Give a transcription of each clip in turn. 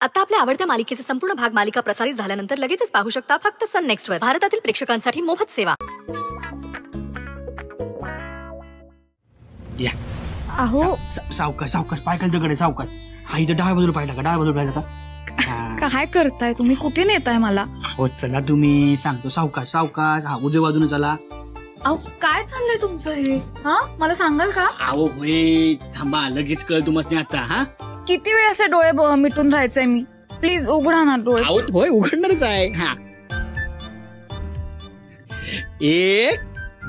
आता आपल्या आवडत्या मालिकेचे संपूर्ण भाग मालिका प्रसारित झाल्यानंतर लगेचच पाहू शकता फक्त सन नेक्स्ट वर. भारतातील प्रेक्षकांसाठी मोफत सेवा. या अहो सावकार सावकार पायकल दगड सावकार. आईचं डाव्या बाजूला पाहिला का? डाव्या बाजूला पाहिला काय करताय तुम्ही? कुठे नेताय मला? हो चला तुम्ही सांगतो. सावकार सावकार. हा उजव्या बाजूने चला. अहो काय चाललंय तुमचं हे? हा मला सांगाल का? अहो होय थांबा लगेच कळ तुम्हाला आता. हा किती वेळ असे डोळे मिटून राहायचंय मी? प्लीज उघडा ना डोळे. अहो होय उघडणारच आहे. हा 1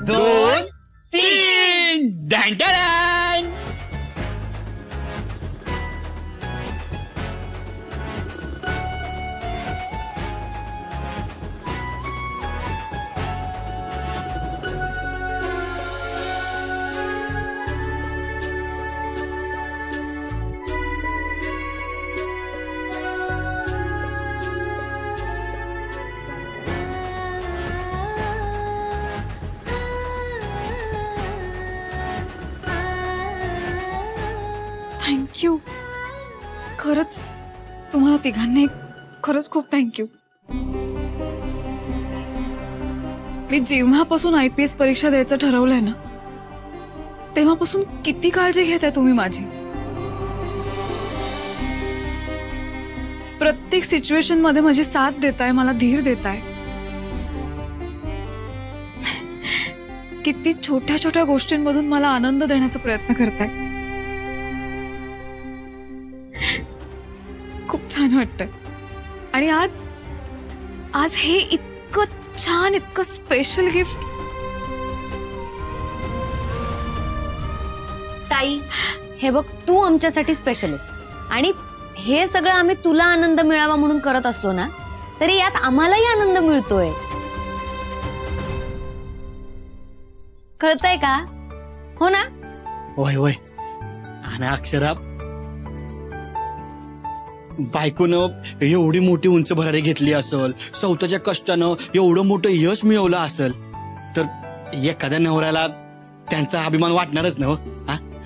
2 3 डॅन. थँक्यू. खरंच तुम्हाला तिघांनी खरंच खूप थँक्यू. मी जेव्हापासून IPS परीक्षा द्यायचं ठरवलंय ना तेव्हापासून किती काळजी घेताय तुम्ही माझी. प्रत्येक सिच्युएशन मध्ये माझी साथ देताय, मला धीर देताय. किती छोट्या छोट्या गोष्टींमधून मला आनंद देण्याचा प्रयत्न करताय. खूप छान वाटतंय. आणि आज हे इतकं छान, इतकं स्पेशल गिफ्ट. ताई हे बघ, तू आमच्यासाठी स्पेशल आहेस आणि हे सगळं आम्ही तुला आनंद मिळावा म्हणून करत असलो ना तरी यात आम्हालाही आनंद मिळतोय. कळतंय का? हो ना? होय होय. आणि अक्षरा बायकोनं एवढी मोठी उंच भरारी घेतली असेल, स्वतःच्या कष्टानं एवढं मोठं यश मिळवलं असेल तर एखाद्या नवऱ्याला त्यांचा अभिमान वाटणारच ना.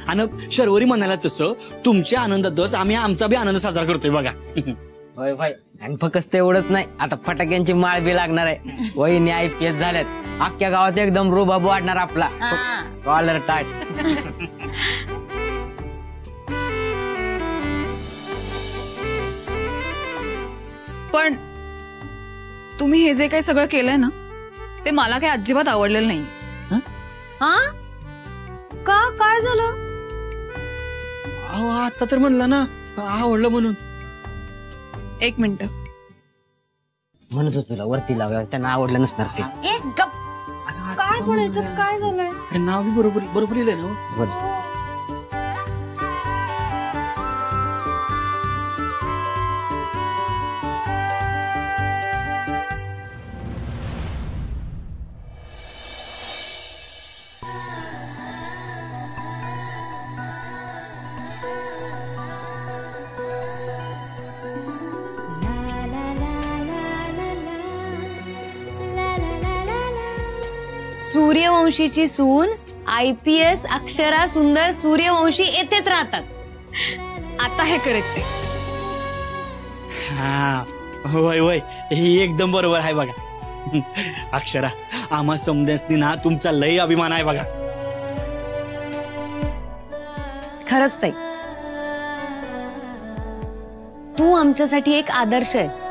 आणि शर्वरी म्हणाला तसं तुमच्या आनंदातच आम्ही आमचा बी आनंद साजरा करतोय बघा. होय भाई. आणि फक्त एवढंच नाही, आता फटाक्यांची माळ बी लागणार आहे. वहिनी IPS झाल्यात. अख्ख्या गावात एकदम रुबाब वाढणार आपला. कॉलर टाट. पण तुम्ही हे जे काही सगळं केलंय ना ते मला काही अजिबात आवडलेलं नाही. हा का? काय झालं? अहो आता तर म्हणला ना आवडलं म्हणून. एक मिनिट. म्हणत होतो तुला वरती लावूया, त्यांना आवडलं नसणार ते. एक गप. काय पण याच्यात काय झालंय? नाव बी बरोबर लिहिलंय ना. सूर्यवंशीची सून IPS अक्षरा सुंदर सूर्यवंशी येथेच राहतात. आता हे करेक्ट आहे. हा होय होय हे एकदम बरोबर आहे बघा. अक्षरा आम्हा समजण्यास ना तुमचा लय अभिमान आहे बघा. खरंच ताई, तू आमच्यासाठी एक आदर्श आहेस.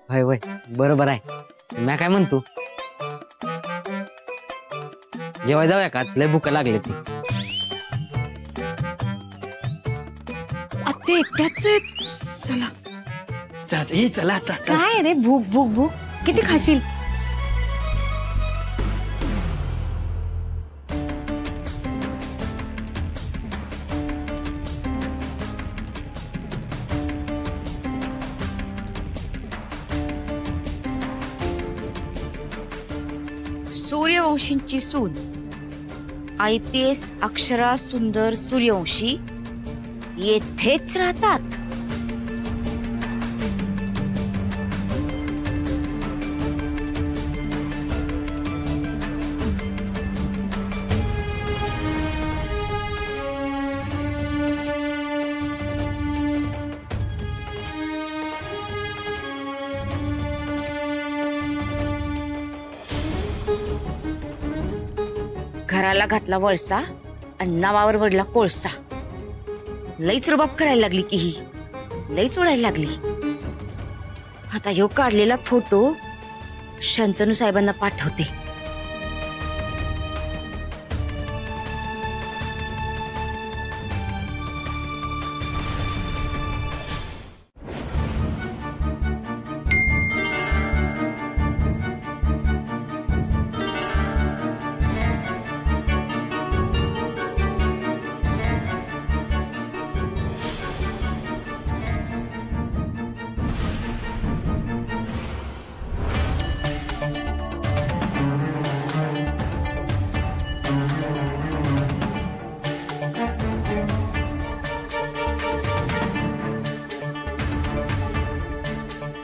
होय होय बरोबर आहे. मी काय म्हणतो, जेव्हा जाऊया का? लय भूक लागली ती. आत्ते एकट्याच आहेत. चला चला चला आता. काय रे भूक भूक भूक किती खाशील? सूर्यवंशींची सून IPS अक्षरा सुंदर सूर्यवंशी येथेच राहतात. घराला घातला वळसा आणि नावावर वडला कोळसा. लईच रुबाब करायला लागली की ही, लईच ओढायला लागली. आता ह्यो काढलेला फोटो शंतनू साहेबांना पाठवते.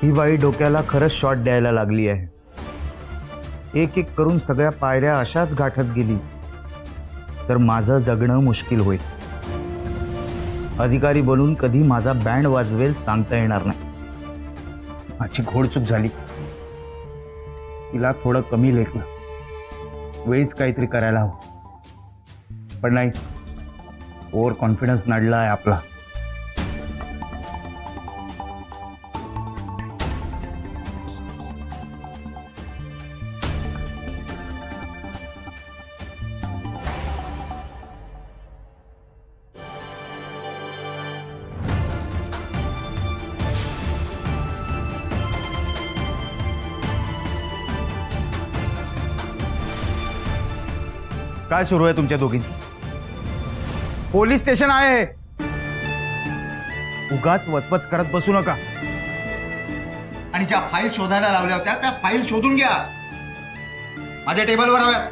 ही बाई डोक्याला खरंच शॉट द्यायला लागली आहे. एक एक करून सगळ्या पायऱ्या अशाच गाठत गेली तर माझं जगणं मुश्किल होईल. अधिकारी बोलून कधी माझा बँड वाजवेल सांगता येणार नाही. माझी घोडचूक झाली. तिला थोडं कमी लेखलं, वेळीच काहीतरी करायला हवं. पण नाही, ओव्हर कॉन्फिडन्स नडला आहे आपला. काय सुरू आहे तुमच्या दोघींचं? पोलीस स्टेशन आहे. उगाच वचवच करत बसू नका. आणि ज्या फाईल शोधायला लावल्या होत्या त्या फाईल शोधून घ्या. माझ्या टेबलवर हव्यात.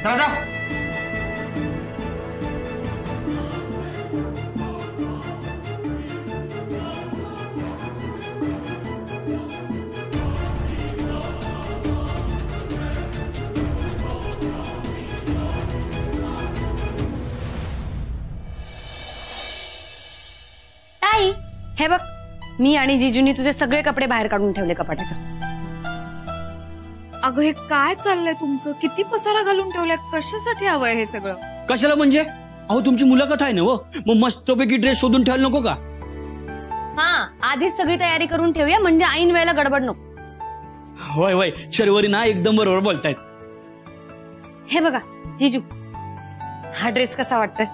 चला जा. हे बघ, मी आणि जिजूनी तुझे सगळे कपडे बाहेर काढून ठेवले कपाटाच्या. अगं हे काय चाललंय तुमचं? किती पसारा घालून ठेवलाय? कशासाठी हवंय हे सगळं? कशाला म्हणजे? अहो तुमची मुलाखत आहे ना हो, मग मस्तपैकी ड्रेस शोधून ठेवायला नको का? हा, आधीच सगळी तयारी करून ठेवूया म्हणजे ऐन वेळेला गडबड नको. होय होय, शर्वरी ना एकदम बरोबर बोलतायत. हे बघा जिजू, हा ड्रेस कसा वाटतोय?